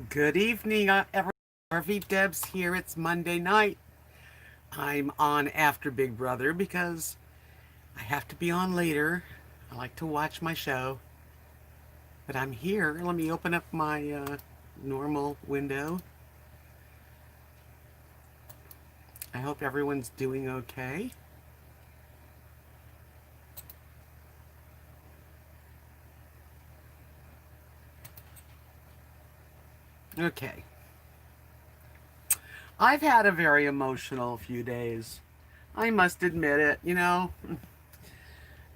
Good evening, RV Debs here. It's Monday night. I'm on after Big Brother because I have to be on later. I like to watch my show, but I'm here. Let me open up my normal window. I hope everyone's doing okay. Okay. I've had a very emotional few days. I must admit it.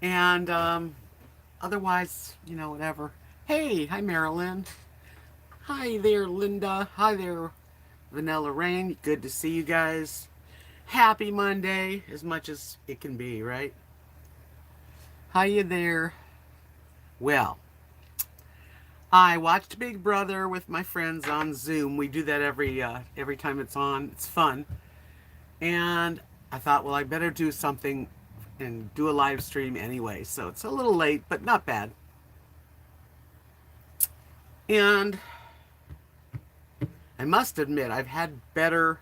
And otherwise, whatever. Hey, hi, Marilyn. Hi there, Linda. Hi there, Vanilla Rain. Good to see you guys. Happy Monday, as much as it can be, right? Hi you there. Well, I watched Big Brother with my friends on Zoom. We do that every time it's on. It's fun. And I thought, well, I better do something and do a live stream anyway. So it's a little late, but not bad. And I must admit, I've had better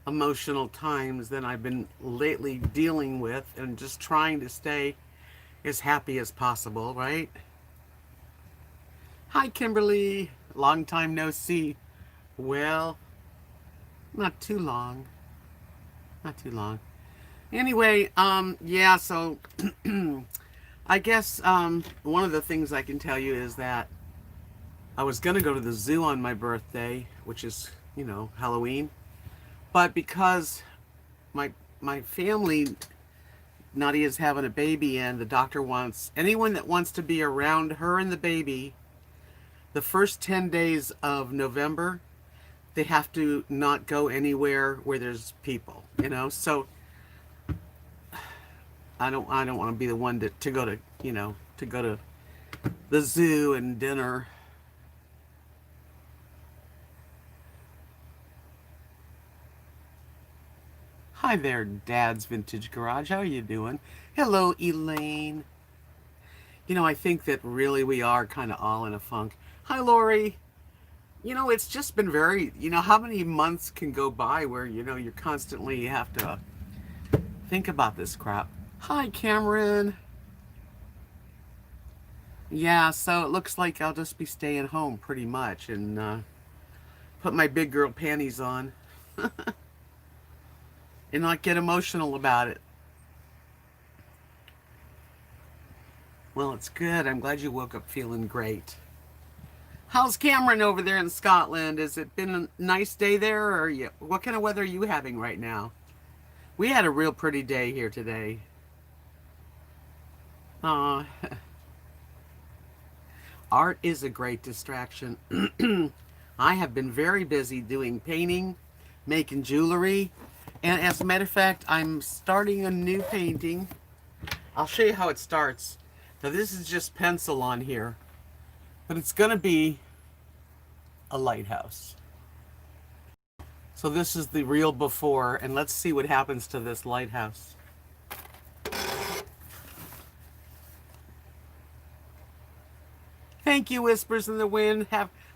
emotional times than I've been lately dealing with, and just trying to stay as happy as possible, right? Hi, Kimberly. Long time no see. Well, not too long. Not too long. Anyway, yeah, so I guess one of the things I can tell you is that I was going to go to the zoo on my birthday, which is, Halloween. But because my my family, Nadia's having a baby, and the doctor wants anyone that wants to be around her and the baby the first 10 days of November, they have to not go anywhere where there's people. So I don't want to be the one to go to the zoo and dinner. Hi there, Dad's Vintage Garage. How are you doing? Hello, Elaine. I think that really we are kind of all in a funk. Hi, Lori. It's just been how many months can go by where, you constantly have to think about this crap. Hi, Cameron. Yeah, so it looks like I'll just be staying home pretty much and put my big girl panties on and not get emotional about it. Well, it's good. I'm glad you woke up feeling great. How's Cameron over there in Scotland? Has it been a nice day there, or what kind of weather are you having right now? We had a real pretty day here today. Aw, art is a great distraction. I have been very busy doing painting, making jewelry, and as a matter of fact, I'm starting a new painting. I'll show you how it starts. Now, this is just pencil on here, but it's going to be a lighthouse. So this is the real before, and let's see what happens to this lighthouse. Thank you, Whispers in the Wind.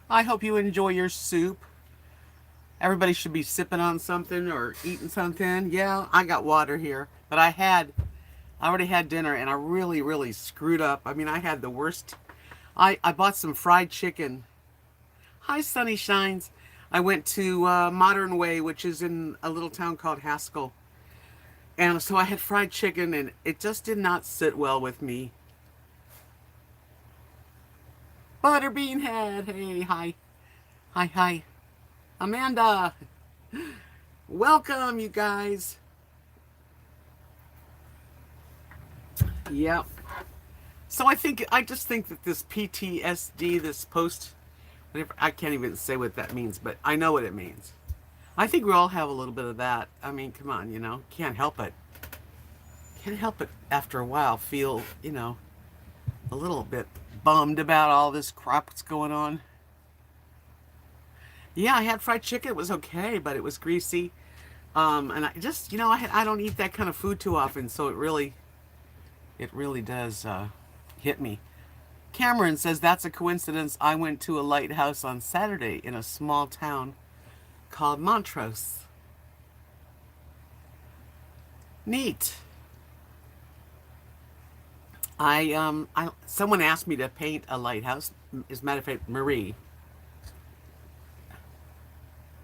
I hope you enjoy your soup. Everybody should be sipping on something or eating something. Yeah, I got water here, but I already had dinner, and I really, really screwed up. I mean, I had the worst. I bought some fried chicken. Hi, Sunny Shines. I went to Modern Way, which is in a little town called Haskell. And so I had fried chicken, and it just did not sit well with me. Butterbean Head. Hey, hi. Hi, hi. Amanda. Welcome, you guys. Yep. So I just think that this PTSD, this post, whatever, I can't even say what that means, but I know what it means. I think we all have a little bit of that. I mean, come on, can't help it. Can't help it after a while feel, a little bit bummed about all this crap that's going on. Yeah, I had fried chicken. It was okay, but it was greasy. And I just, I don't eat that kind of food too often, so it really does hit me. Cameron says that's a coincidence. I went to a lighthouse on Saturday in a small town called Montrose. Neat. Someone asked me to paint a lighthouse. As a matter of fact, Marie.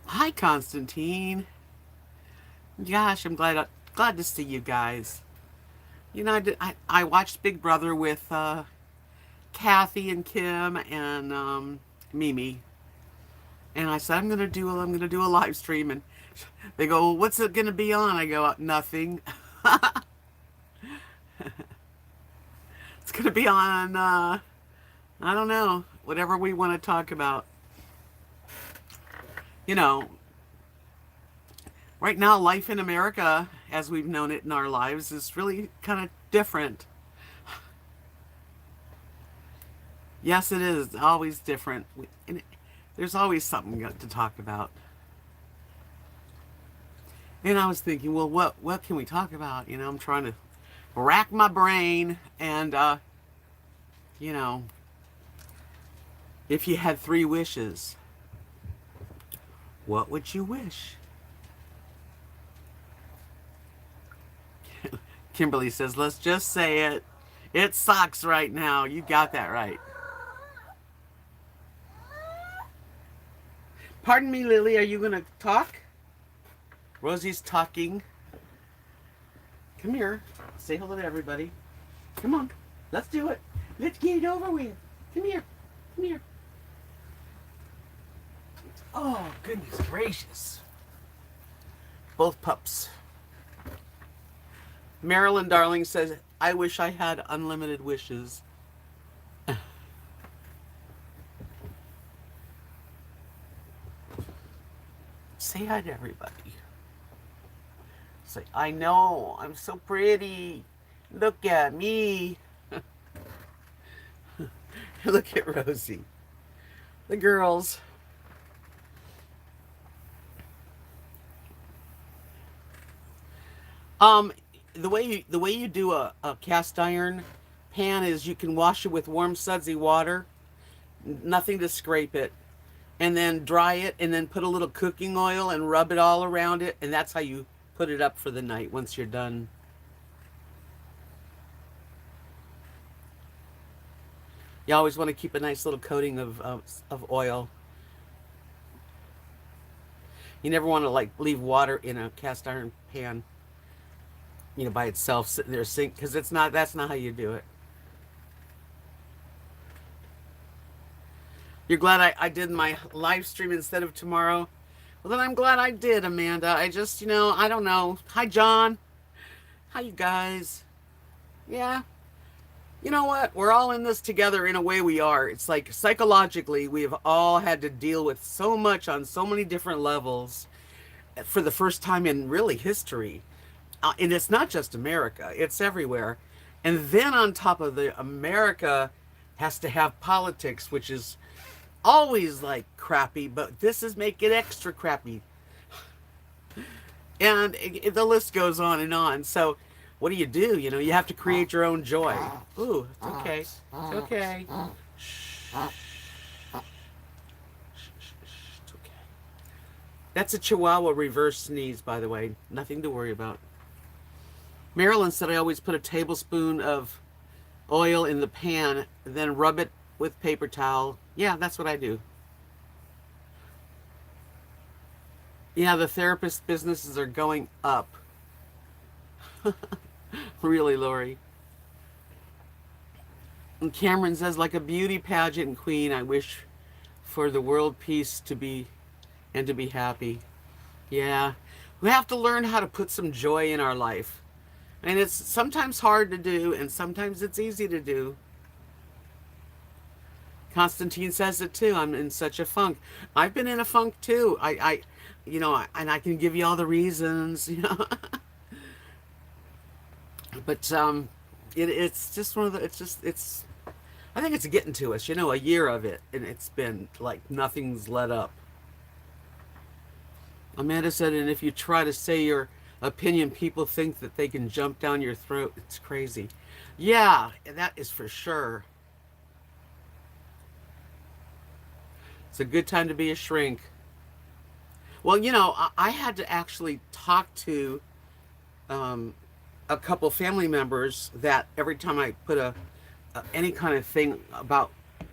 Hi, Constantine. Gosh, I'm glad to see you guys. You know, I watched Big Brother with Kathy and Kim and Mimi, and I said I'm gonna do a live stream, and they go, well, "What's it gonna be on?" I go, "Nothing." It's gonna be on I don't know, whatever we want to talk about. You know, right now, life in America, as we've known it in our lives, is really kind of different. Yes, it is always different. And there's always something to talk about. And I was thinking, well, what can we talk about? You know, I'm trying to rack my brain, and you know, if you had 3 wishes, what would you wish? Kimberly says, let's just say it. It sucks right now. You got that right. Pardon me, Lily, are you going to talk? Rosie's talking. Come here. Say hello to everybody. Come on. Let's do it. Let's get it over with. Come here. Come here. Oh, goodness gracious. Both pups. Marilyn Darling says, I wish I had unlimited wishes. Say hi to everybody. Say, I know, I'm so pretty. Look at me. Look at Rosie. The girls. The way you do a cast iron pan is you can wash it with warm sudsy water, nothing to scrape it, and then dry it, and then put a little cooking oil and rub it all around it, and that's how you put it up for the night once you're done. You always want to keep a nice little coating of oil. You never want to like leave water in a cast iron pan, you know, by itself sitting there sink, because that's not how you do it. You're glad I did my live stream instead of tomorrow? Well, then I'm glad I did, Amanda. I just, you know, I don't know. Hi, John. Hi, you guys. Yeah. You know what? We're all in this together in a way we are. It's like psychologically, we have all had to deal with so much on so many different levels for the first time in really history. And it's not just America, it's everywhere. And then on top of the America has to have politics, which is always like crappy, but this is make it extra crappy. And the list goes on and on. So what do? You know, you have to create your own joy. Ooh, it's okay. It's okay. Shh. It's okay. That's a Chihuahua reverse sneeze, by the way. Nothing to worry about. Marilyn said I always put a tablespoon of oil in the pan, then rub it with paper towel. Yeah, that's what I do. Yeah, the therapist businesses are going up. Really, Lori. And Cameron says, like a beauty pageant queen, I wish for the world peace to be and to be happy. Yeah, we have to learn how to put some joy in our life. And it's sometimes hard to do, and sometimes it's easy to do. Constantine says it too. I'm in such a funk. I've been in a funk too. You know, and I can give you all the reasons, you know. But it's just one of the. It's. I think it's getting to us. You know, a year of it, and it's been like nothing's let up. Amanda said, and if you try to say your opinion, people think that they can jump down your throat. It's crazy. Yeah, that is for sure. It's a good time to be a shrink. Well, I had to actually talk to um, a couple family members that every time I put any kind of thing about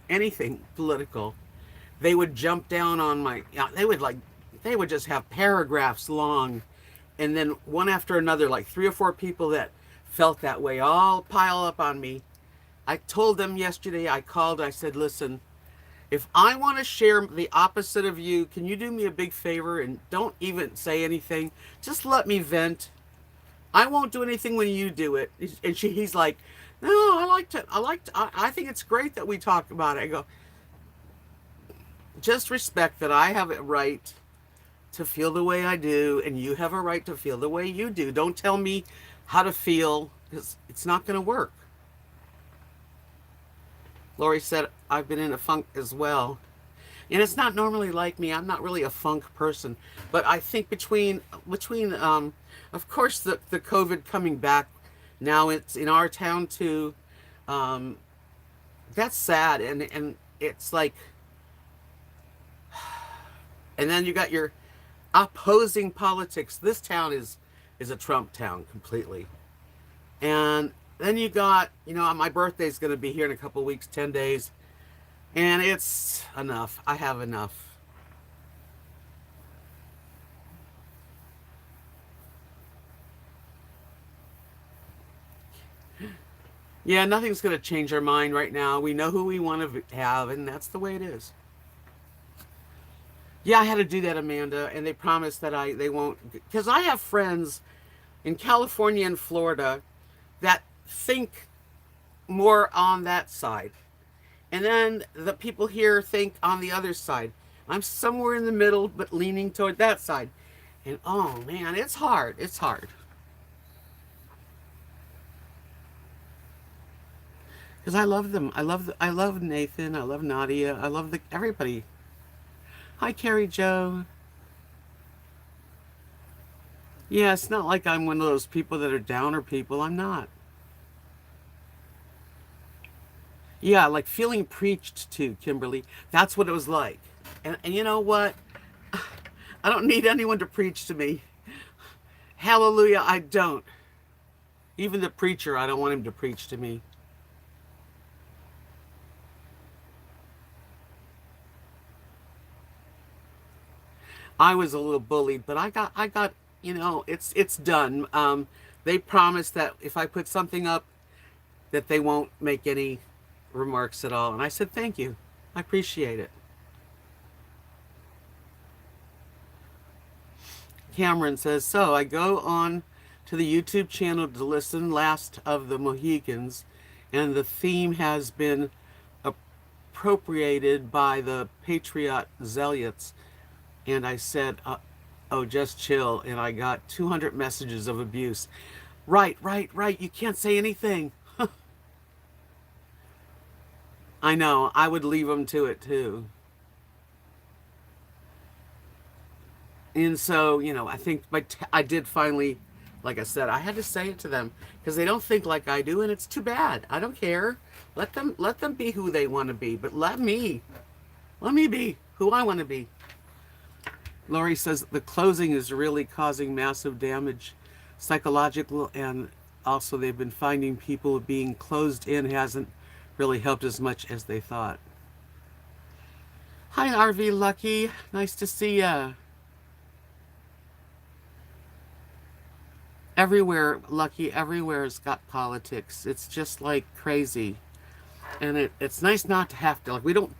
anything political, they would jump down on my. They would just have paragraphs long, and then one after another, like 3 or 4 people that felt that way, all pile up on me. I told them yesterday. I called. I said, "Listen, if I want to share the opposite of you, can you do me a big favor and don't even say anything? Just let me vent. I won't do anything when you do it." And he's like, "No, I think it's great that we talk about it." I go, "Just respect that I have a right to feel the way I do, and you have a right to feel the way you do. Don't tell me how to feel, because it's not going to work." Lori said, "I've been in a funk as well." And it's not normally like me. I'm not really a funk person. But I think between of course, the COVID coming back, now it's in our town too. Um, that's sad. And it's like, and then you got your opposing politics. This town is a Trump town completely. And then you got, my birthday's going to be here in a couple weeks, 10 days. And it's enough. I have enough. Yeah, nothing's going to change our mind right now. We know who we want to have, and that's the way it is. Yeah, I had to do that, Amanda, and they promised that they won't, because I have friends in California and Florida that think more on that side. And then the people here think on the other side. I'm somewhere in the middle, but leaning toward that side. And oh man, it's hard. It's hard. Because I love them. I love Nathan. I love Nadia. I love everybody. Hi, Carrie Joe. Yeah, it's not like I'm one of those people that are downer people. I'm not. Yeah, like feeling preached to, Kimberly. That's what it was like. And you know what? I don't need anyone to preach to me. Hallelujah, I don't. Even the preacher, I don't want him to preach to me. I was a little bullied, but I got, it's done. They promised that if I put something up, that they won't make any remarks at all. And I said, thank you. I appreciate it. Cameron says, so I go on to the YouTube channel to listen Last of the Mohicans, and the theme has been appropriated by the Patriot Zealots. And I said, oh, just chill. And I got 200 messages of abuse. Right. You can't say anything. I know. I would leave them to it too. And so, I think I did finally, like I said, I had to say it to them because they don't think like I do, and it's too bad. I don't care. Let them be who they want to be, but let me be who I want to be. Lori says the closing is really causing massive damage, psychological, and also they've been finding people being closed in hasn't really helped as much as they thought. Hi, RV Lucky. Nice to see ya. Everywhere, Lucky, everywhere's got politics. It's just like crazy. And it's nice not to have to. Like, we don't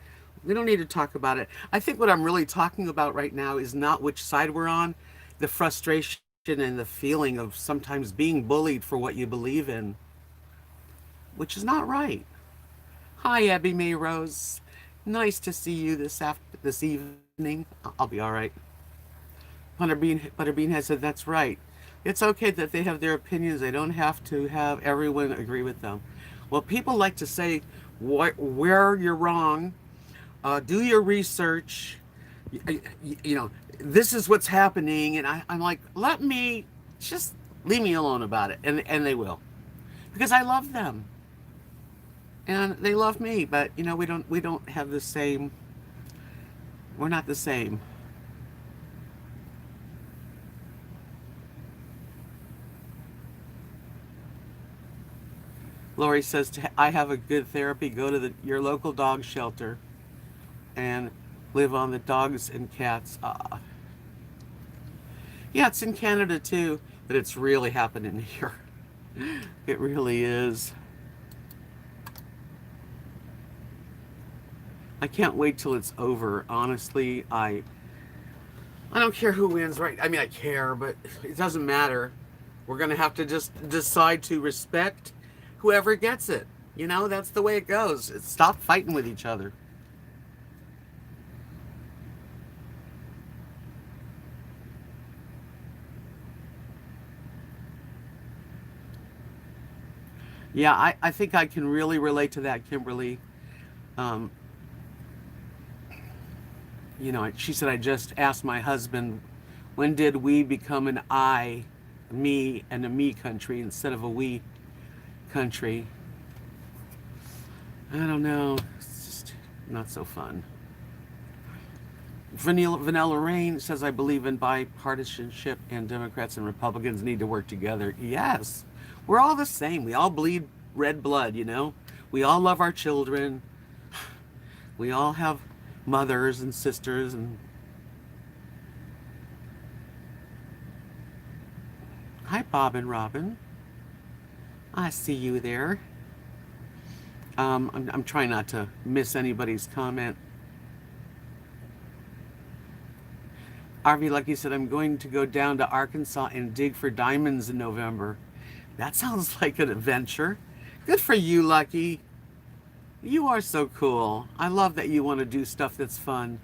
need to talk about it. I think what I'm really talking about right now is not which side we're on, the frustration and the feeling of sometimes being bullied for what you believe in, which is not right. Hi, Abby May Rose. Nice to see you this evening. I'll be all right. Butterbean has said that's right. It's okay that they have their opinions. They don't have to have everyone agree with them. Well, people like to say where you're wrong. Do your research. This is what's happening, and I'm like, just leave me alone about it, and they will, because I love them, and they love me, but we don't have the same We're not the same. Lori says, I have a good therapy. Go to your local dog shelter and live on the dogs and cats. Yeah, it's in Canada too, but it's really happening here. It really is. I can't wait till it's over. Honestly, I don't care who wins, right? I mean, I care, but it doesn't matter. We're going to have to just decide to respect whoever gets it. You know, that's the way it goes. Stop fighting with each other. Yeah, I think I can really relate to that, Kimberly. Um, you know, she said, I just asked my husband, when did we become an I, me, and a me country instead of a we country? I don't know. It's just not so fun. Vanilla Rain says, I believe in bipartisanship and Democrats and Republicans need to work together. Yes, we're all the same. We all bleed red blood, you know? We all love our children. We all have mothers and sisters and... Hi, Bob and Robin. I see you there. I'm trying not to miss anybody's comment. RV Lucky said, I'm going to go down to Arkansas and dig for diamonds in November. That sounds like an adventure. Good for you, Lucky. You are so cool. I love that you want to do stuff that's fun.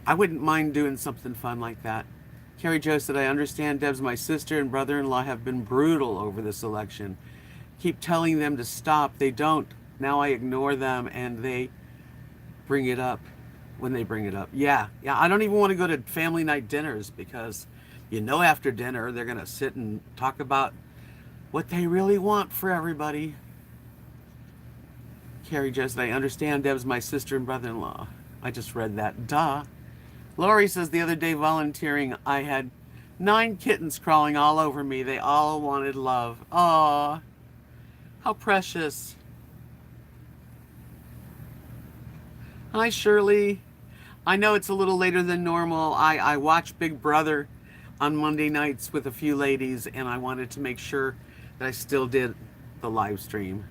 I wouldn't mind doing something fun like that. Carrie Jo said, I understand, Debs, my sister and brother-in-law have been brutal over this election. Keep telling them to stop. They don't. Now I ignore them and they bring it up when they bring it up. Yeah, I don't even want to go to family night dinners because, you know, after dinner they're going to sit and talk about what they really want for everybody. Carrie just, I understand, Deb's my sister and brother-in-law. I just read that. Duh. Lori says, the other day volunteering, I had 9 kittens crawling all over me. They all wanted love. Aw, how precious. Hi, Shirley. I know it's a little later than normal. I watch Big Brother on Monday nights with a few ladies, and I wanted to make sure that I still did the live stream.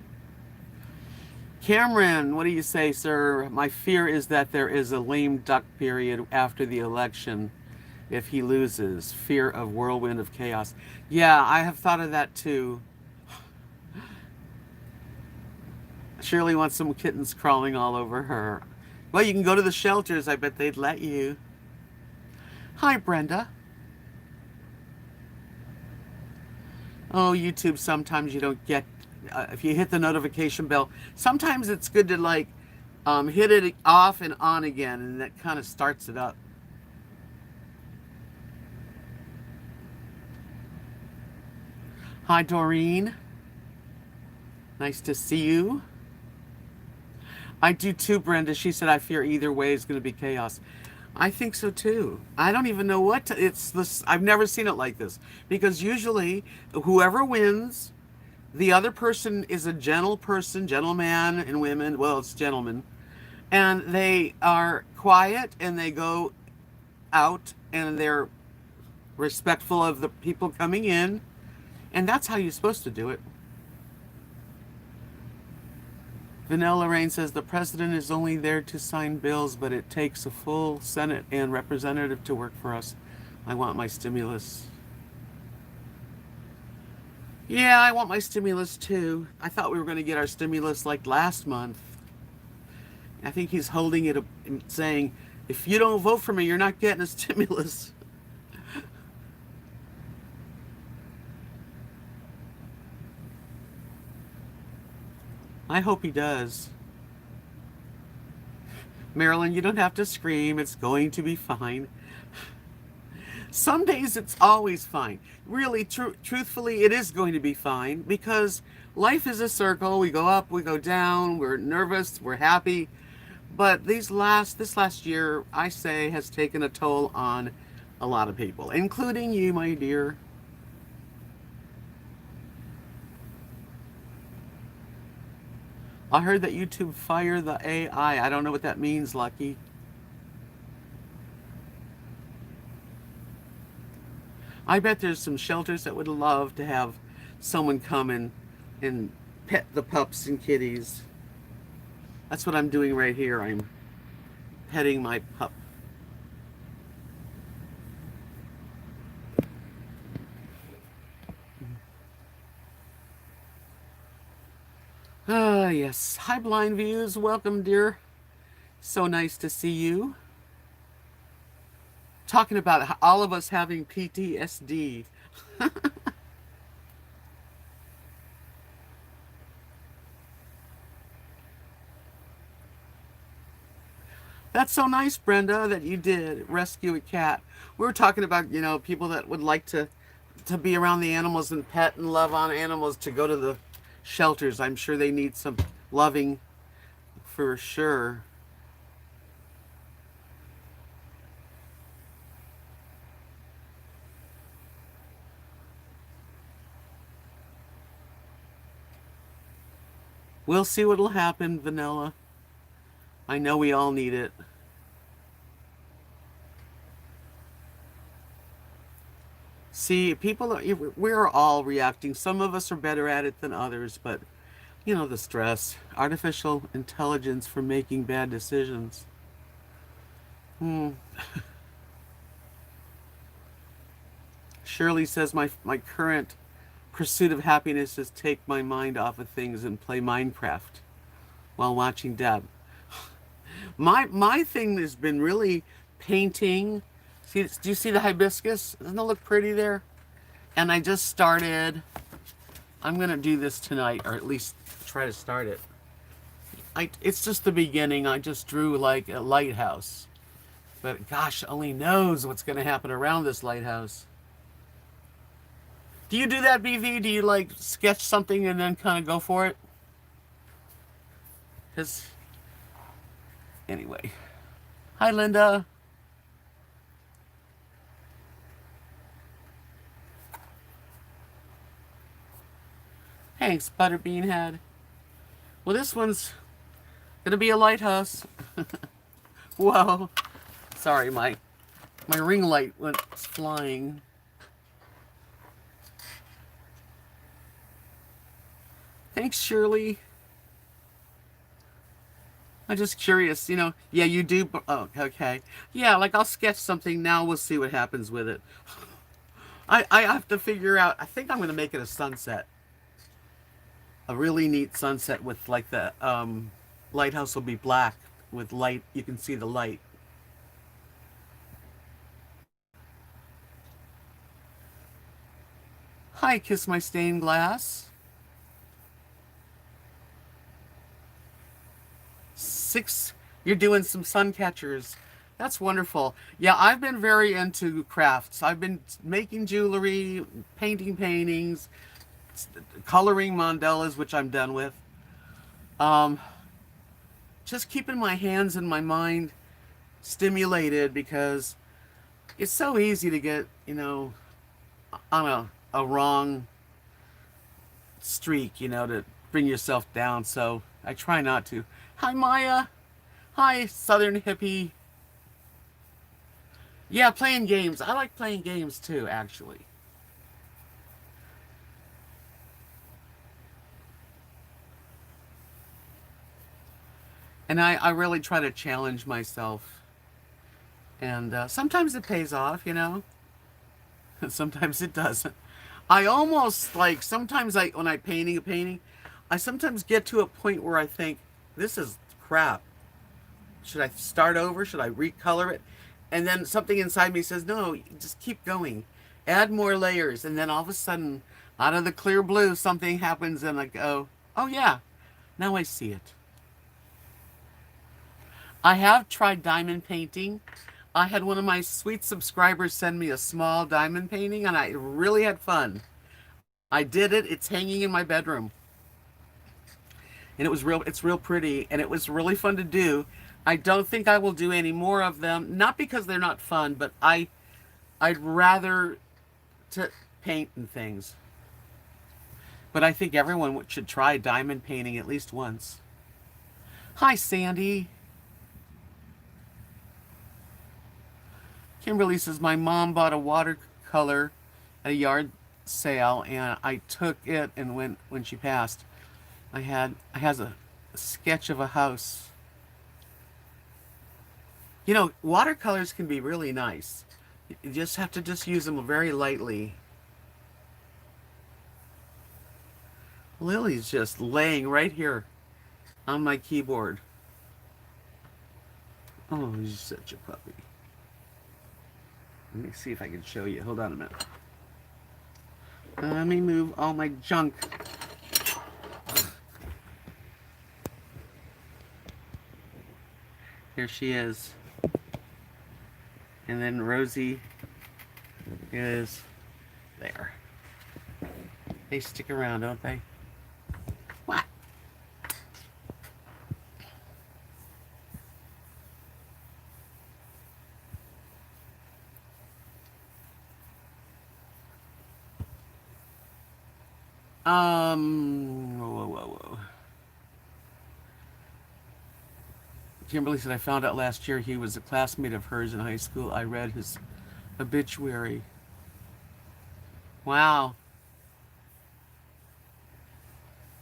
Cameron, what do you say, sir? My fear is that there is a lame duck period after the election if he loses. Fear of whirlwind of chaos. Yeah, I have thought of that too. Shirley wants some kittens crawling all over her. Well, you can go to the shelters. I bet they'd let you. Hi, Brenda. Oh, YouTube, sometimes you don't get... if you hit the notification bell, sometimes it's good to like hit it off and on again, and that kind of starts it up. Hi, Doreen. Nice to see you. I do too, Brenda. She said, I fear either way is going to be chaos. I think so too. I don't even know what to, it's this. I've never seen it like this, because usually whoever wins, the other person is a gentle person, gentleman and women. Well, it's gentlemen, and they are quiet and they go out and they're respectful of the people coming in, and that's how you're supposed to do it. Vanilla Rain says, the president is only there to sign bills, but it takes a full Senate and representative to work for us. I want my stimulus. Yeah, I want my stimulus too. I thought we were going to get our stimulus like last month. I think he's holding it up and saying, if you don't vote for me, you're not getting a stimulus. I hope he does. Marilyn, you don't have to scream. It's going to be fine. Some days it's always fine. Really, truthfully, it is going to be fine, because life is a circle. We go up, we go down, we're nervous, we're happy. But this last year, I say, has taken a toll on a lot of people, including you, my dear. I heard that YouTube fire the AI. I don't know what that means, Lucky. I bet there's some shelters that would love to have someone come and pet the pups and kitties. That's what I'm doing right here. I'm petting my pup. Ah, yes. Hi, Blind Views. Welcome, dear. So nice to see you. Talking about all of us having PTSD. That's so nice, Brenda, that you did rescue a cat. We were talking about, people that would like to be around the animals and pet and love on animals to go to the shelters. I'm sure they need some loving for sure. We'll see what'll happen, Vanilla. I know we all need it. See, we're all reacting. Some of us are better at it than others, but the stress, artificial intelligence for making bad decisions. Hmm. Shirley says my current pursuit of happiness is take my mind off of things and play Minecraft while watching Deb. My thing has been really painting. See, do you see the hibiscus? Doesn't it look pretty there? And I just started. I'm gonna do this tonight, or at least try to start it. It's just the beginning. I just drew like a lighthouse, but gosh, only knows what's gonna happen around this lighthouse. Do you do that, BV? Do you like sketch something and then kind of go for it? Because anyway. Hi, Linda. Thanks, Butterbean Head. Well, this one's gonna be a lighthouse. Whoa. Sorry, my ring light went flying. Thanks, Shirley. I'm just curious, Yeah, you do. Oh, okay. Yeah, like I'll sketch something now. We'll see what happens with it. I have to figure out. I think I'm going to make it a sunset. A really neat sunset with like the lighthouse will be black with light. You can see the light. Hi, Kiss My Stained Glass. 6, you're doing some sun catchers. That's wonderful. Yeah, I've been very into crafts. I've been making jewelry, painting paintings, coloring mandalas, which I'm done with. Um, just keeping my hands and my mind stimulated because it's so easy to get, on a wrong streak, to bring yourself down. So I try not to. Hi, Maya. Hi, Southern Hippie. Yeah, playing games. I like playing games too, actually. And I really try to challenge myself. And sometimes it pays off, and sometimes it doesn't. I almost like, sometimes when I'm painting a painting, I sometimes get to a point where I think, this is crap. Should I start over? Should I recolor it? And then something inside me says, no, just keep going. Add more layers. And then all of a sudden, out of the clear blue, something happens and I go, oh yeah, now I see it. I have tried diamond painting. I had one of my sweet subscribers send me a small diamond painting and I really had fun. I did it. It's hanging in my bedroom. And it's real pretty and it was really fun to do. I don't think I will do any more of them. Not because they're not fun, but I'd rather to paint and things. But I think everyone should try diamond painting at least once. Hi, Sandy. Kimberly says my mom bought a watercolor at a yard sale, and I took it. And when she passed, I has a sketch of a house. You know, watercolors can be really nice. You just have to just use them very lightly. Lily's just laying right here on my keyboard. Oh, he's such a puppy. Let me see if I can show you. Hold on a minute. Let me move all my junk. Here she is. And then Rosie is there. They stick around, don't they? What? Whoa. Kimberly said, I found out last year he was a classmate of hers in high school. I read his obituary. Wow.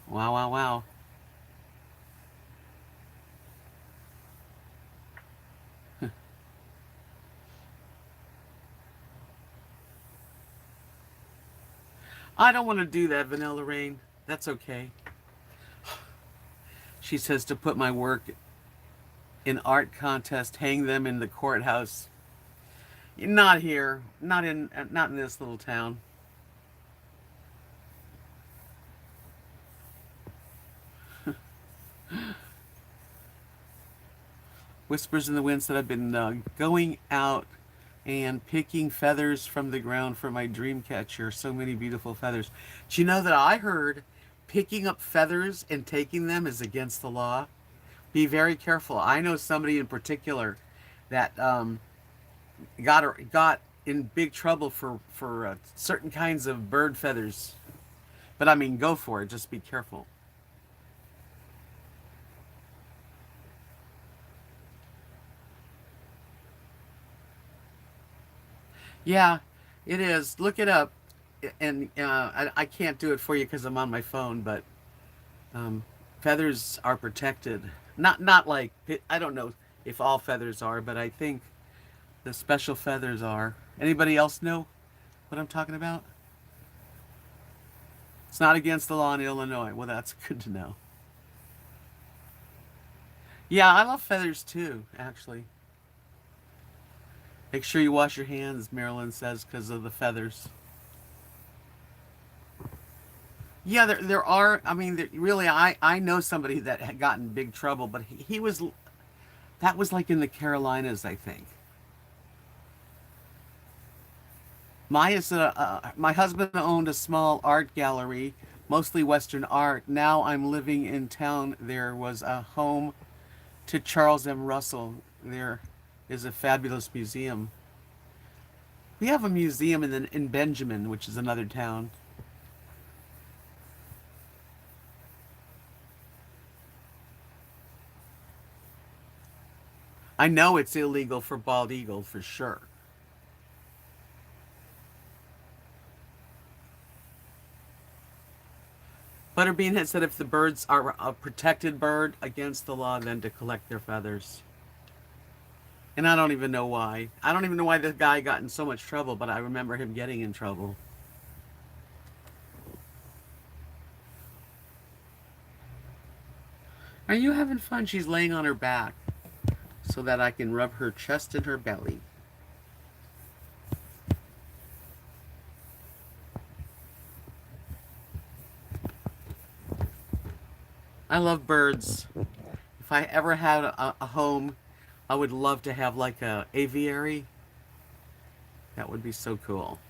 Wow. I don't want to do that, Vanilla Rain. That's okay. She says to put my work in art contest, hang them in the courthouse. Not here. Not in this little town. Whispers in the Wind said I've been going out and picking feathers from the ground for my dream catcher. So many beautiful feathers. Do you know that I heard picking up feathers and taking them is against the law? Be very careful. I know somebody in particular that got in big trouble for certain kinds of bird feathers. But I mean, go for it. Just be careful. Yeah, it is. Look it up, and I can't do it for you because I'm on my phone. But um, feathers are protected. Not like I don't know if all feathers are, but I think the special feathers are. Anybody else know what I'm talking about? It's not against the law in Illinois. Well, that's good to know. Yeah, I love feathers too, actually. Make sure you wash your hands, Marilyn says, because of the feathers. Yeah, there are. I mean, really, I know somebody that had gotten in big trouble, but he was, that was like in the Carolinas, I think. My husband owned a small art gallery, mostly Western art. Now I'm living in town. There was a home to Charles M. Russell. There is a fabulous museum. We have a museum in Benjamin, which is another town. I know it's illegal for bald eagle for sure. Butterbean had said if the birds are a protected bird against the law, then to collect their feathers. And I don't even know why. I don't even know why this guy got in so much trouble, but I remember him getting in trouble. Are you having fun? She's laying on her back so that I can rub her chest and her belly. I love birds. If I ever had a home, I would love to have like a aviary. That would be so cool.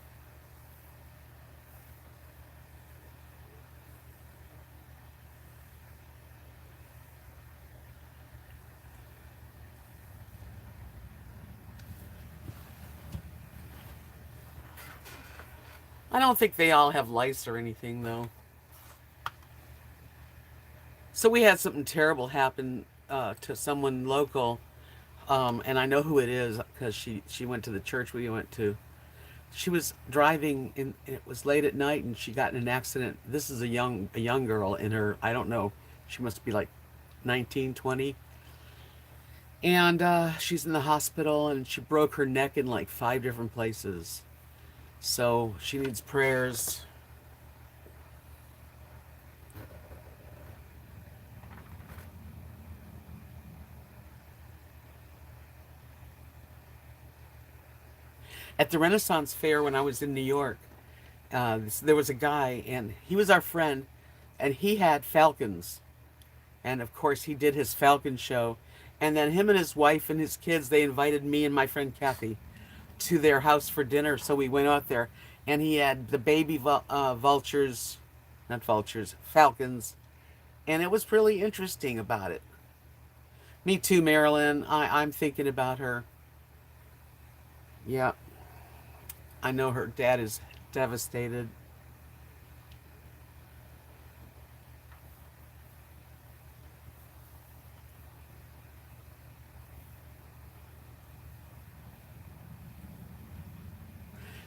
I don't think they all have lice or anything, though. So we had something terrible happen to someone local, and I know who it is because she went to the church we went to. She was driving, and it was late at night, and she got in an accident. This is a young girl in her, I don't know, she must be like 19, 20. And she's in the hospital, and she broke her neck in like 5 different places. So she needs prayers. At the Renaissance Fair when I was in New York, there was a guy, and he was our friend, and he had falcons. And of course, he did his falcon show. And then him and his wife and his kids, they invited me and my friend Kathy to their house for dinner. So we went out there, and he had the baby vultures, not vultures, falcons. And it was really interesting about it. Me too, Marilyn. I'm thinking about her. Yeah, I know her dad is devastated.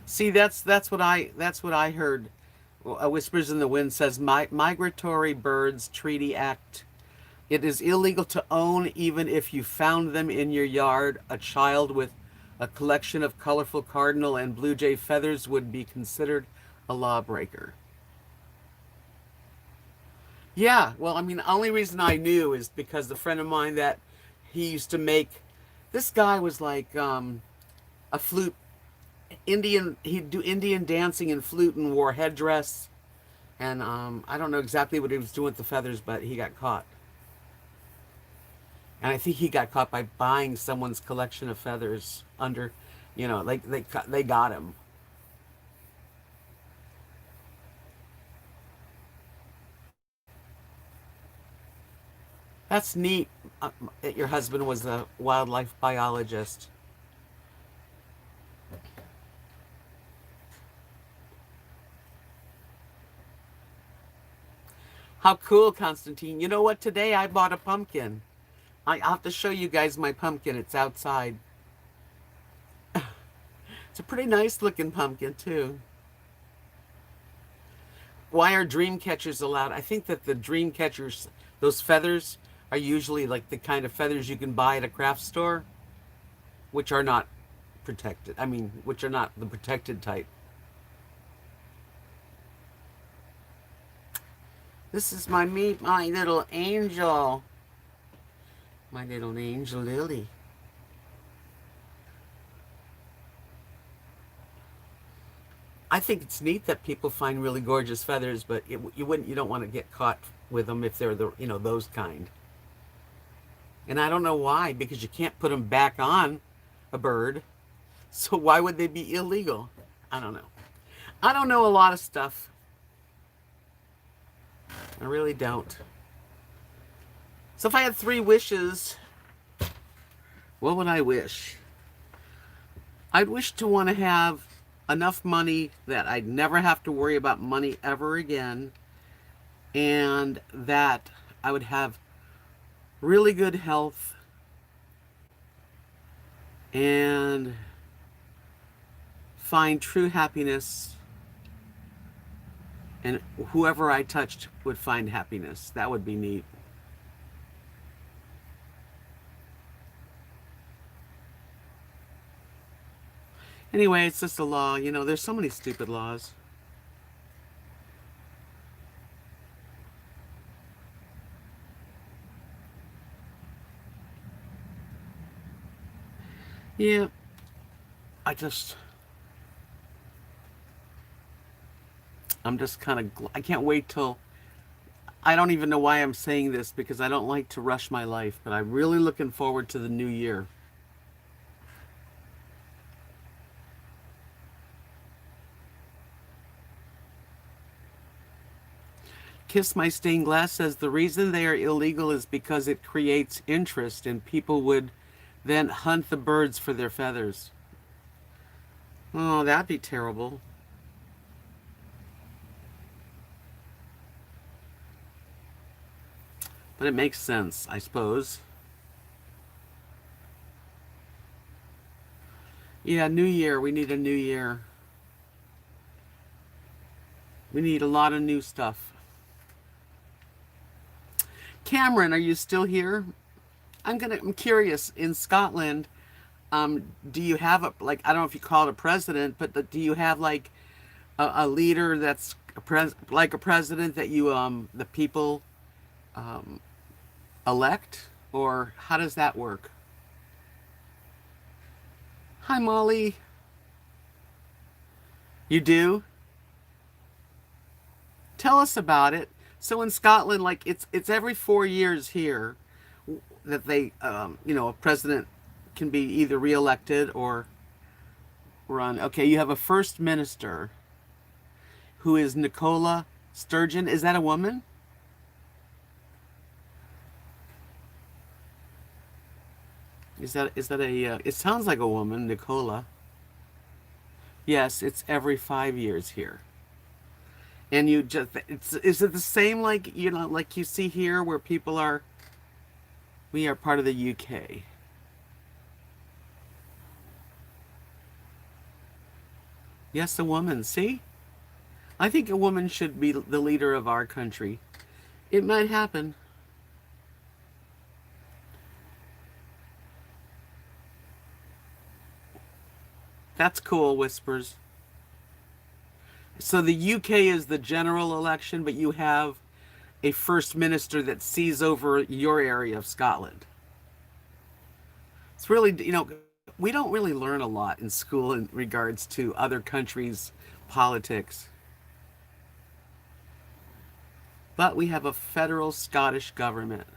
See, that's what I heard. Whispers in the Wind says Migratory Birds Treaty Act. It is illegal to own even if you found them in your yard. A child with a collection of colorful cardinal and blue jay feathers would be considered a lawbreaker. Yeah, well, I mean, the only reason I knew is because the friend of mine that he used to make, this guy was like a flute Indian. He'd do Indian dancing and flute and wore headdress. And I don't know exactly what he was doing with the feathers, but he got caught. And I think he got caught by buying someone's collection of feathers under, like they got him. That's neat. That your husband was a wildlife biologist. How cool, Constantine. You know what? Today I bought a pumpkin. I'll have to show you guys my pumpkin. It's outside. It's a pretty nice looking pumpkin, too. Why are dream catchers allowed? I think that the dream catchers, those feathers, are usually like the kind of feathers you can buy at a craft store, which are not protected. I mean, which are not the protected type. This is my little angel. My little angel Lily. I think it's neat that people find really gorgeous feathers, but you don't want to get caught with them if they're those kind. And I don't know why, because you can't put them back on a bird. So why would they be illegal? I don't know. I don't know a lot of stuff. I really don't. So if I had 3 wishes, what would I wish? I'd wish to want to have enough money that I'd never have to worry about money ever again, and that I would have really good health and find true happiness, and whoever I touched would find happiness. That would be neat. Anyway, it's just a law. There's so many stupid laws. Yeah, I just, I'm just kind of, I can't wait till, I don't even know why I'm saying this because I don't like to rush my life, but I'm really looking forward to the new year. Kiss My Stained Glass says the reason they are illegal is because it creates interest and people would then hunt the birds for their feathers. Oh, that'd be terrible. But it makes sense, I suppose. Yeah, New Year. We need a new year. We need a lot of new stuff. Cameron, are you still here? I'm curious. In Scotland, do you have a, like, I don't know if you call it a president, but do you have like a leader that's like a president that you the people elect, or how does that work? Hi, Molly. You do? Tell us about it. So in Scotland, like it's every 4 years here that they, a president can be either reelected or run. Okay, you have a first minister who is Nicola Sturgeon. Is that a woman? Is that a? It sounds like a woman, Nicola. Yes, it's every 5 years here. And you just, is it the same like, like you see here where people are, we are part of the UK. Yes, a woman. See? I think a woman should be the leader of our country. It might happen. That's cool, Whispers. So the UK is the general election, but you have a first minister that sees over your area of Scotland. It's really, we don't really learn a lot in school in regards to other countries' politics. But we have a federal Scottish government.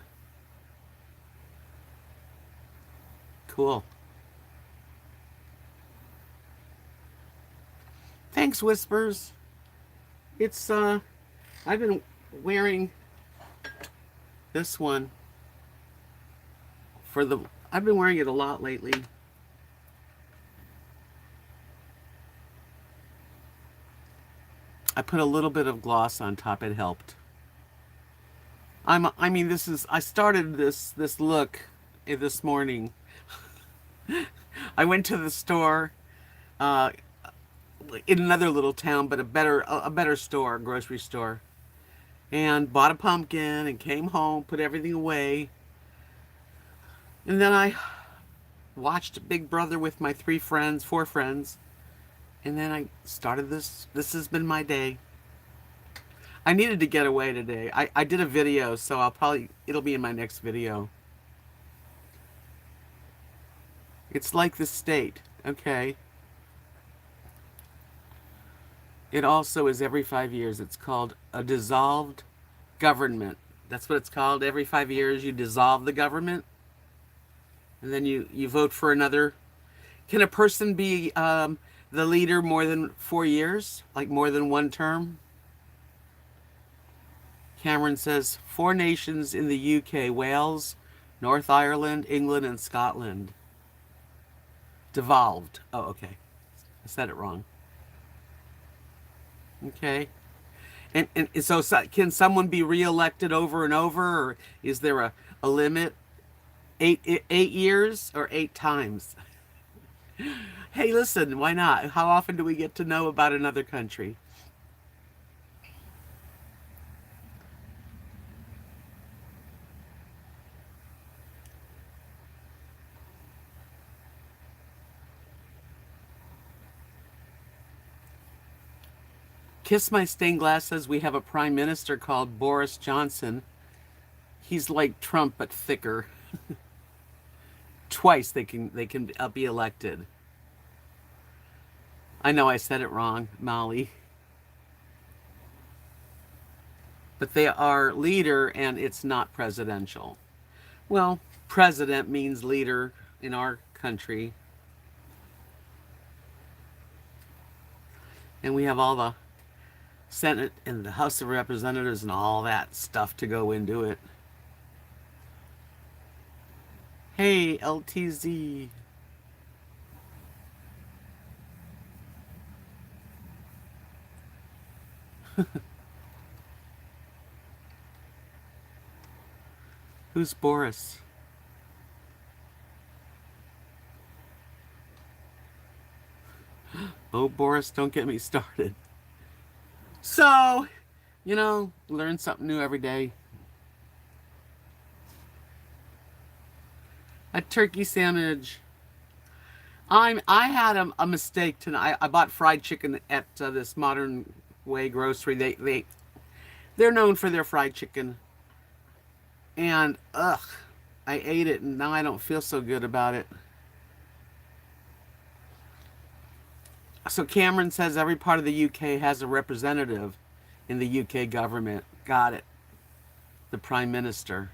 Cool. Thanks, Whispers. It's, I've been wearing this one for the, I've been wearing it a lot lately. I put a little bit of gloss on top. It helped. I mean, I started this look this morning. I went to the store, uh, in another little town, but a better store, grocery store, and bought a pumpkin and came home, put everything away, and then I watched Big Brother with my four friends, and then I started this. This has been my day. I needed to get away today. I did a video, so it'll be in my next video. It's like the state, okay? It also is every 5 years. It's called a dissolved government. That's what it's called. Every 5 years, you dissolve the government, and then you vote for another. Can a person be the leader more than 4 years? Like more than one term? Cameron says 4 nations in the UK: Wales, North Ireland, England, and Scotland. Devolved. Oh, okay. I said it wrong. Okay. And so can someone be reelected over and over, or is there a limit? 8 years or 8 times? Hey, listen, why not? How often do we get to know about another country? Kiss My Stained Glass says we have a prime minister called Boris Johnson. He's like Trump but thicker. Twice they can be elected. I know I said it wrong, Molly. But they are leader and it's not presidential. Well, president means leader in our country. And we have all the Senate and the House of Representatives and all that stuff to go into it. Hey, LTZ. Who's Boris? Oh, Boris, don't get me started. So, learn something new every day. A turkey sandwich. I had a mistake tonight. I bought fried chicken at this Modern Way grocery. They're known for their fried chicken, and ugh, I ate it and now I don't feel so good about it. So Cameron says every part of the UK has a representative in the UK government. Got it. The Prime Minister.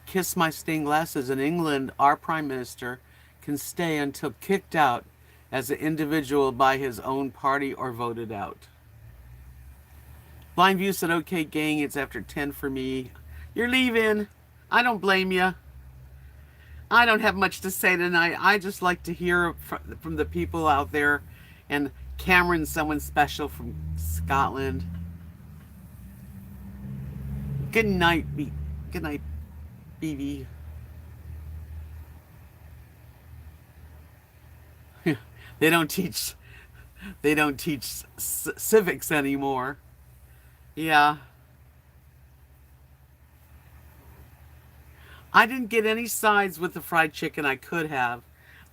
Kiss my stained glasses. In England, our Prime Minister can stay until kicked out as an individual by his own party or voted out. Blind View said, okay, gang, it's after 10 for me. You're leaving. I don't blame you. I don't have much to say tonight. I just like to hear from the people out there. And Cameron's someone special from Scotland. Good night, Good night, BB. They don't teach civics anymore. Yeah. I didn't get any sides with the fried chicken. I could have.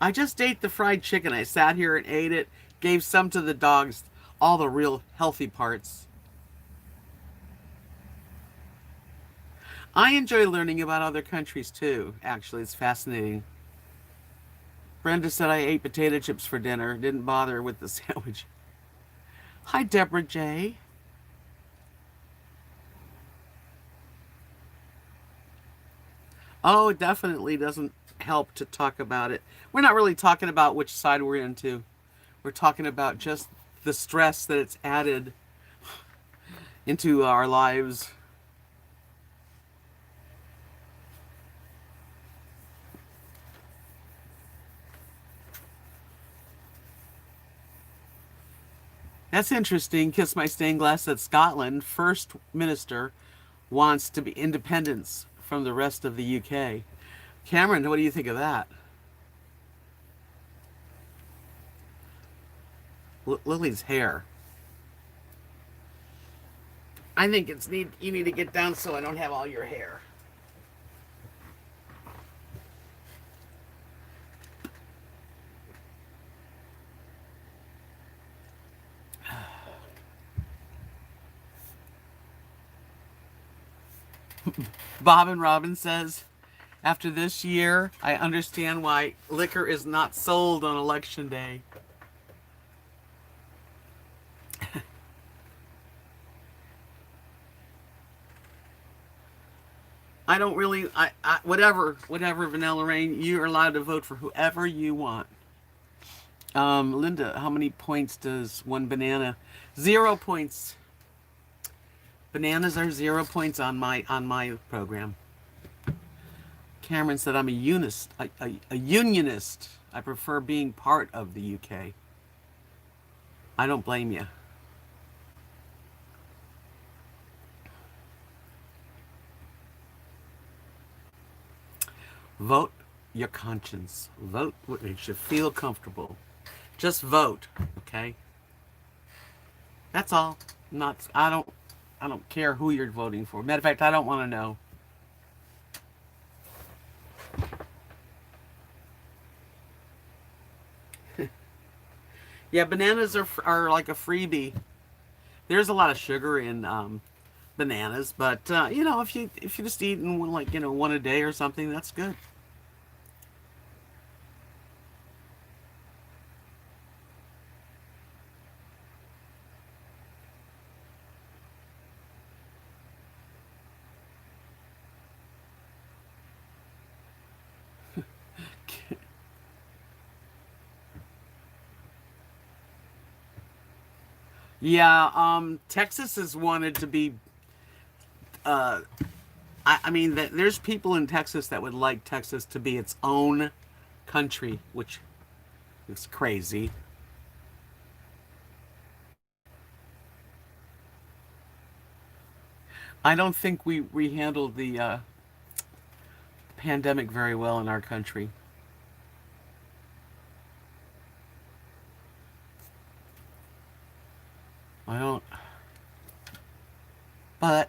I just ate the fried chicken. I sat here and ate it, gave some to the dogs, all the real healthy parts. I enjoy learning about other countries too, actually. It's fascinating. Brenda said I ate potato chips for dinner. Didn't bother with the sandwich. Hi, Deborah J. Oh, it definitely doesn't help to talk about it. We're not really talking about which side we're into. We're talking about just the stress that it's added into our lives. That's interesting. Kiss my stained glass that Scotland First Minister wants to be independence from the rest of the UK. Cameron, what do you think of that? Lily's hair. I think you need to get down so I don't have all your hair. Bob and Robin says, after this year, I understand why liquor is not sold on election day. I don't really, whatever, Vanilla Rain, you're allowed to vote for whoever you want. Linda, how many points does one banana? 0 points. Bananas are 0 points on my program. Cameron said I'm a unionist. I prefer being part of the UK. I don't blame you. Vote your conscience. Vote what makes you feel comfortable. Just vote, okay? That's all. I don't care who you're voting for. Matter of fact, I don't want to know. Yeah, bananas are like a freebie. There's a lot of sugar in bananas, but if you just eat one a day or something, that's good. Yeah, Texas has wanted to be. I mean, there's people in Texas that would like Texas to be its own country, which is crazy. I don't think we handled the pandemic very well in our country. I don't. But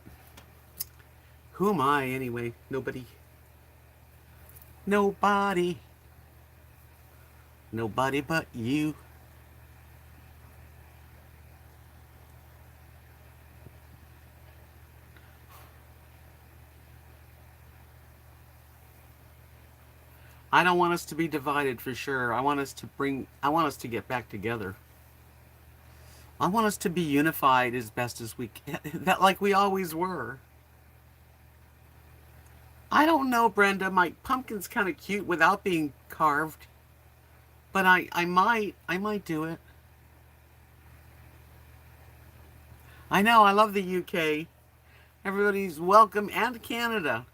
who am I anyway? Nobody. Nobody. Nobody but you. I don't want us to be divided for sure. I want us to get back together. I want us to be unified as best as we can. That like we always were. I don't know, Brenda. My pumpkin's kind of cute without being carved, but I might do it. I know. I love the UK. Everybody's welcome, and Canada.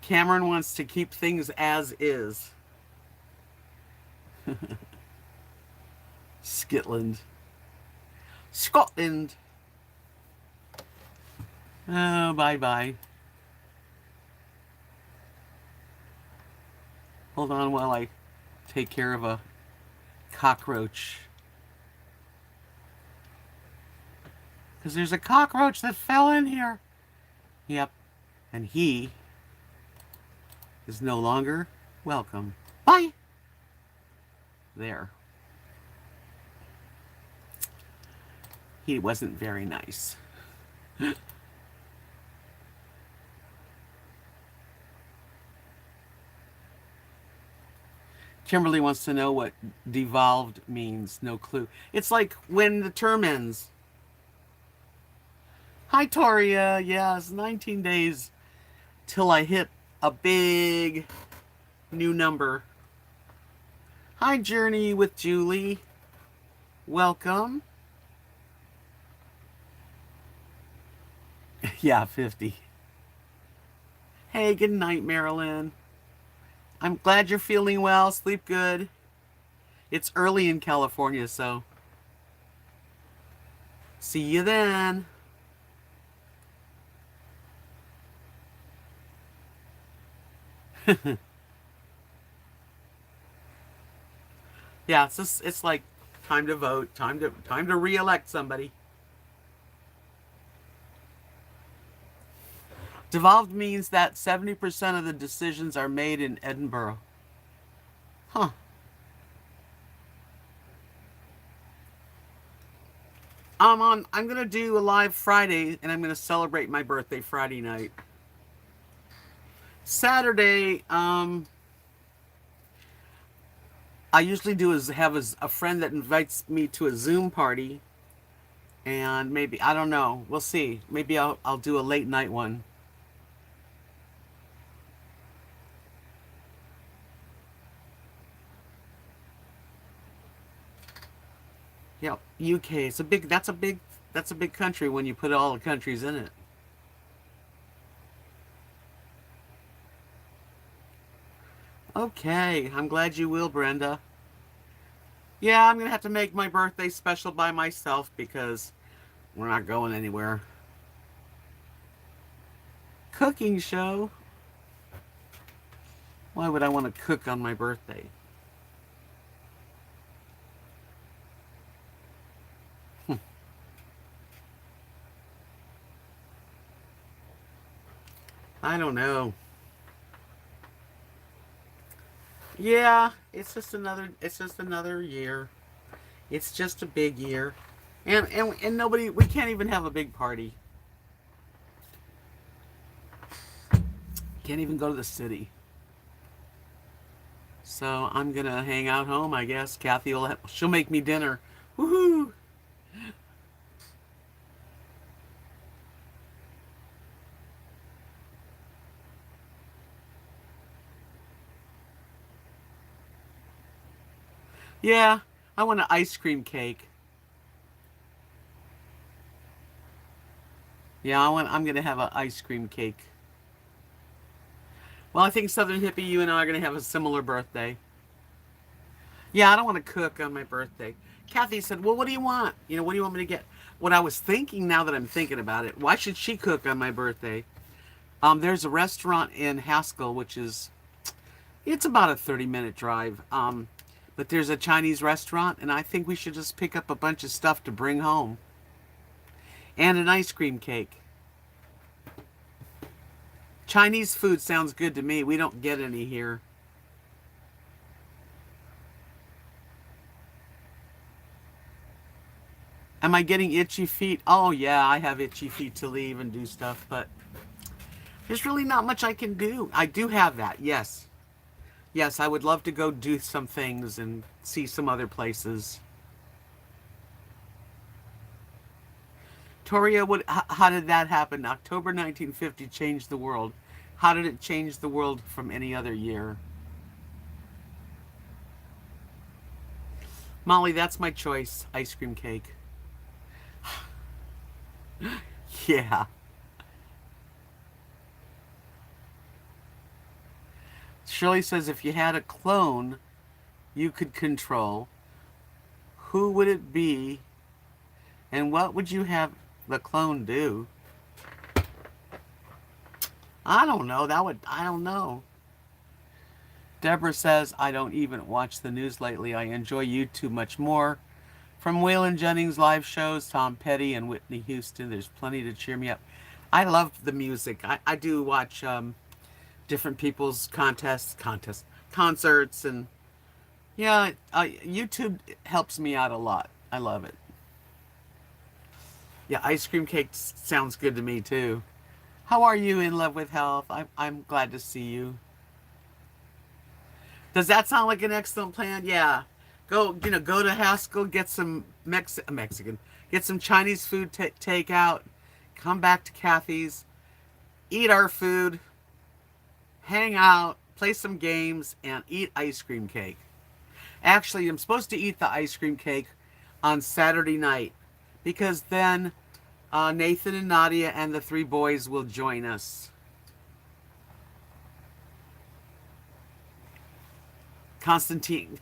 Cameron wants to keep things as is. Scotland. Scotland. Oh, bye bye. Hold on while I take care of a cockroach. Because there's a cockroach that fell in here. Yep. And he is no longer welcome. Bye. There. He wasn't very nice. Kimberly wants to know what devolved means. No clue. It's like when the term ends. Hi, Toria. Yes, 19 days till I hit a big new number. Hi, Journey with Julie. Welcome. Yeah, 50. Hey, good night, Marilyn. I'm glad you're feeling well. Sleep good. It's early in California, so see you then. Yeah, it's like time to vote, time to re-elect somebody. Devolved means that 70% of the decisions are made in Edinburgh. Huh. I'm gonna do a live Friday, and I'm gonna celebrate my birthday Friday night. Saturday, I usually do is have a friend that invites me to a Zoom party, and maybe I don't know. We'll see. Maybe I'll do a late night one. Yeah, UK. It's a big. That's a big country when you put all the countries in it. Okay, I'm glad you will, Brenda. Yeah, I'm gonna have to make my birthday special by myself because we're not going anywhere. Cooking show? Why would I want to cook on my birthday? I don't know. Yeah, it's just another year. It's just a big year. And nobody we can't even have a big party. Can't even go to the city. So I'm gonna hang out home, I guess. She'll make me dinner. Woohoo! Yeah, I want an ice cream cake. Yeah, I'm gonna have an ice cream cake. Well, I think Southern Hippie, you and I are gonna have a similar birthday. Yeah, I don't want to cook on my birthday. Kathy said, well, what do you want? What do you want me to get? What I was thinking, now that I'm thinking about it, why should she cook on my birthday? There's a restaurant in Haskell, which is, it's about a 30-minute drive. But there's a Chinese restaurant, and I think we should just pick up a bunch of stuff to bring home. And an ice cream cake. Chinese food sounds good to me. We don't get any here. Am I getting itchy feet? Oh, yeah, I have itchy feet to leave and do stuff, but there's really not much I can do. I do have that, yes. Yes, I would love to go do some things and see some other places. Toria, how did that happen? October 1950 changed the world. How did it change the world from any other year? Molly, that's my choice. Ice cream cake. Yeah. Shirley says if you had a clone you could control, who would it be and what would you have the clone do? I don't know. I don't know. Deborah says, I don't even watch the news lately. I enjoy YouTube much more. From Waylon Jennings' live shows, Tom Petty and Whitney Houston, there's plenty to cheer me up. I love the music. I do watch different people's concerts, and yeah, YouTube helps me out a lot. I love it. Yeah, ice cream cake sounds good to me too. How are you, in love with health? I'm glad to see you. Does that sound like an excellent plan? Yeah. Go to Haskell, get some Mexican, get some Chinese food take out, come back to Kathy's, eat our food, hang out, play some games, and eat ice cream cake. Actually, I'm supposed to eat the ice cream cake on Saturday night because then Nathan and Nadia and the three boys will join us. Constantine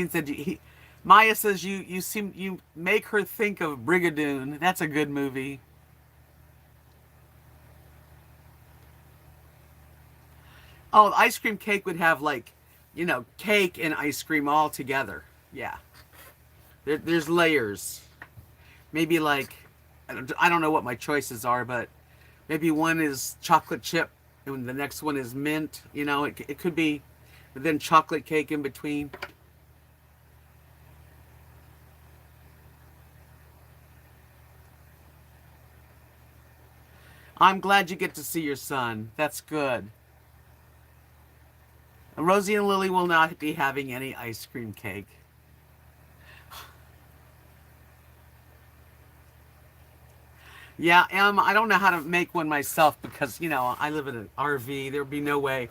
said Maya says you make her think of Brigadoon. That's a good movie. Oh, ice cream cake would have cake and ice cream all together. Yeah, there's layers. Maybe I don't know what my choices are, but maybe one is chocolate chip and the next one is mint. It could be, but then chocolate cake in between. I'm glad you get to see your son. That's good. Rosie and Lily will not be having any ice cream cake. Yeah, I don't know how to make one myself because, I live in an RV. There'd be no way.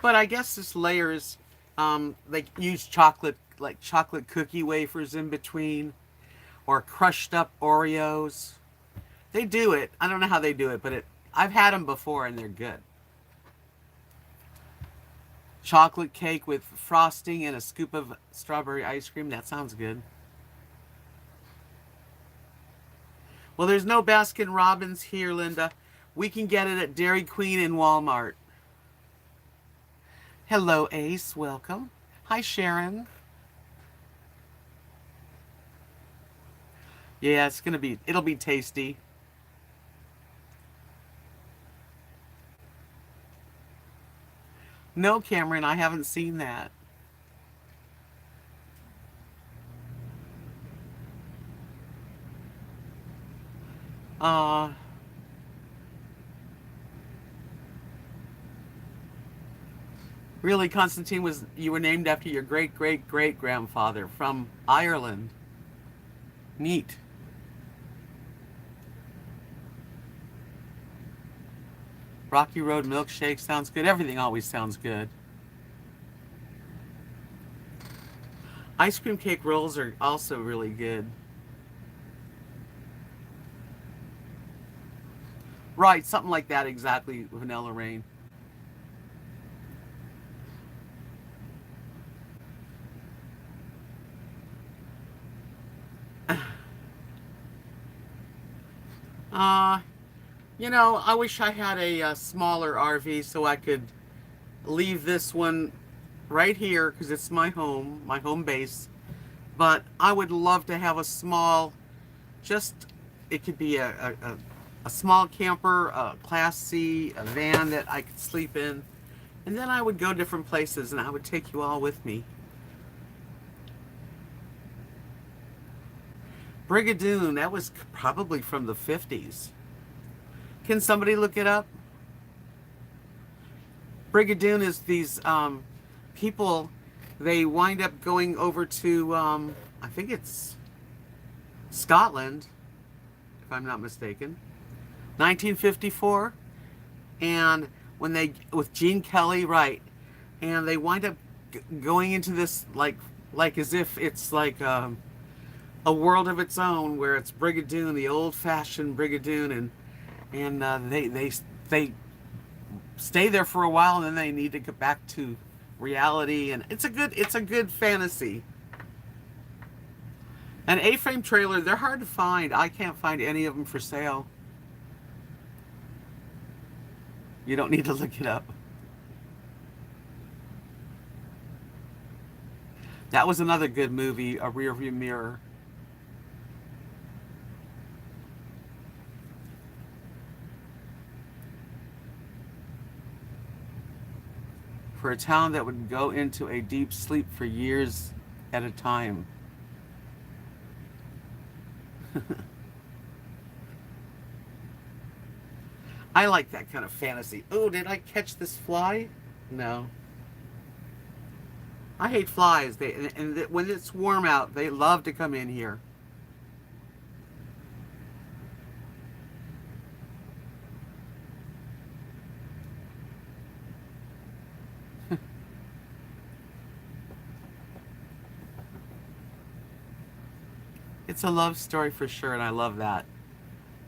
But I guess this layers, they use chocolate, like chocolate cookie wafers in between, or crushed up Oreos. They do it. I don't know how they do it, but I've had them before and they're good. Chocolate cake with frosting and a scoop of strawberry ice cream. That sounds good. Well, there's no Baskin Robbins here, Linda. We can get it at Dairy Queen and Walmart. Hello, Ace. Welcome. Hi, Sharon. Yeah, it'll be tasty. No, Cameron, I haven't seen that. Uh, really, Constantine, you were named after your great great great grandfather from Ireland. Neat. Rocky Road milkshake sounds good. Everything always sounds good. Ice cream cake rolls are also really good. Right, something like that exactly, vanilla rain. Uh, I wish I had a, smaller RV so I could leave this one right here because it's my home base. But I would love to have a small, just, it could be a small camper, a Class C, a van that I could sleep in. And then I would go different places and I would take you all with me. Brigadoon, that was probably from the 50s. Can somebody look it up? Brigadoon is these people, they wind up going over to, I think it's Scotland, if I'm not mistaken, 1954. And when they, with Gene Kelly, right, and they wind up going into this, like as if it's like a world of its own, where it's Brigadoon, the old-fashioned Brigadoon, and they stay there for a while, and then they need to get back to reality, and it's a good fantasy. An A-frame trailer, they're hard to find. I can't find any of them for sale. You don't need to look it up. That was another good movie, A Rearview Mirror. For a town that would go into a deep sleep for years at a time. I like that kind of fantasy. Oh, did I catch this fly? No. I hate flies. And when it's warm out, they love to come in here. It's a love story for sure, and I love that.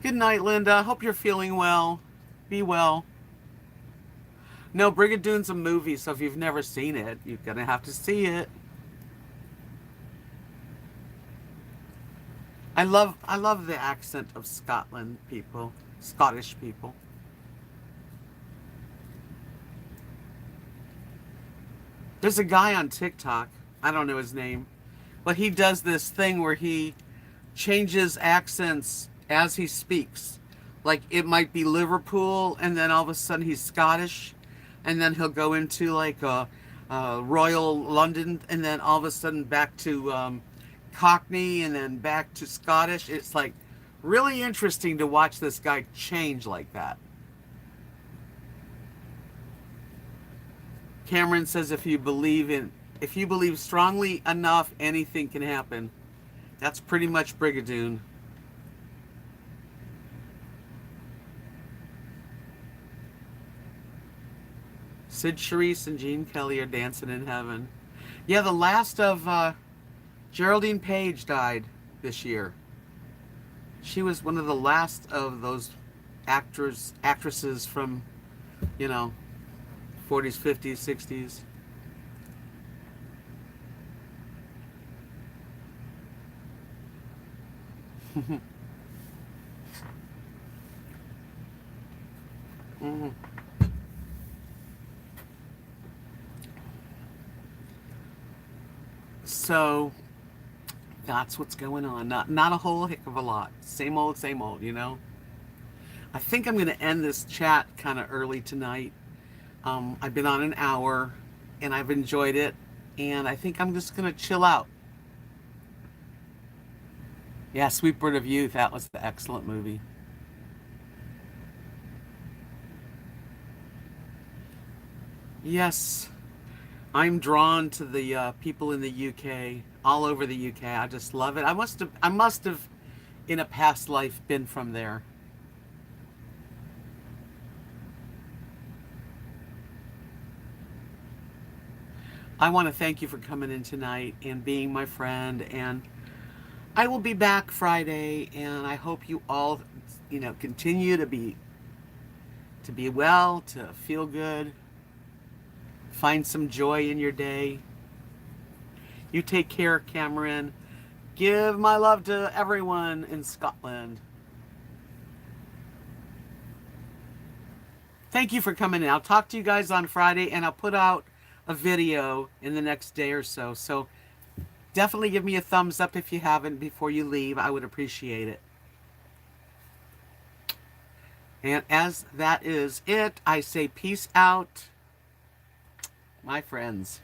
Good night, Linda. Hope you're feeling well. Be well. No, Brigadoon's a movie, so if you've never seen it, you're gonna have to see it. I love the accent of Scotland people, Scottish people. There's a guy on TikTok, I don't know his name, but he does this thing where he changes accents as he speaks. Like it might be Liverpool, and then all of a sudden he's Scottish, and then he'll go into like a Royal London, and then all of a sudden back to Cockney, and then back to Scottish. It's like really interesting to watch this guy change like that. Cameron says if you believe strongly enough, anything can happen. That's pretty much Brigadoon. Sid Charisse and Gene Kelly are dancing in heaven. Yeah, the last of Geraldine Page died this year. She was one of the last of those actresses from, you know, 40s, 50s, 60s. Mm-hmm. So that's what's going on. Not a whole heck of a lot. Same old, you know. I think I'm going to end this chat kind of early tonight. I've been on an hour, and I've enjoyed it, and I think I'm just going to chill out. Yeah, Sweet Bird of Youth, that was the excellent movie. Yes, I'm drawn to the people in the UK, all over the UK. I just love it. I must have, in a past life, been from there. I want to thank you for coming in tonight and being my friend. And I will be back Friday. And I hope you all, continue to be well, to feel good, find some joy in your day. You take care, Cameron. Give my love to everyone in Scotland. thank you for coming in. I'll talk to you guys on Friday, and I'll put out a video in the next day or so. So definitely give me a thumbs up if you haven't before you leave. I would appreciate it. And as that is it, I say peace out, my friends.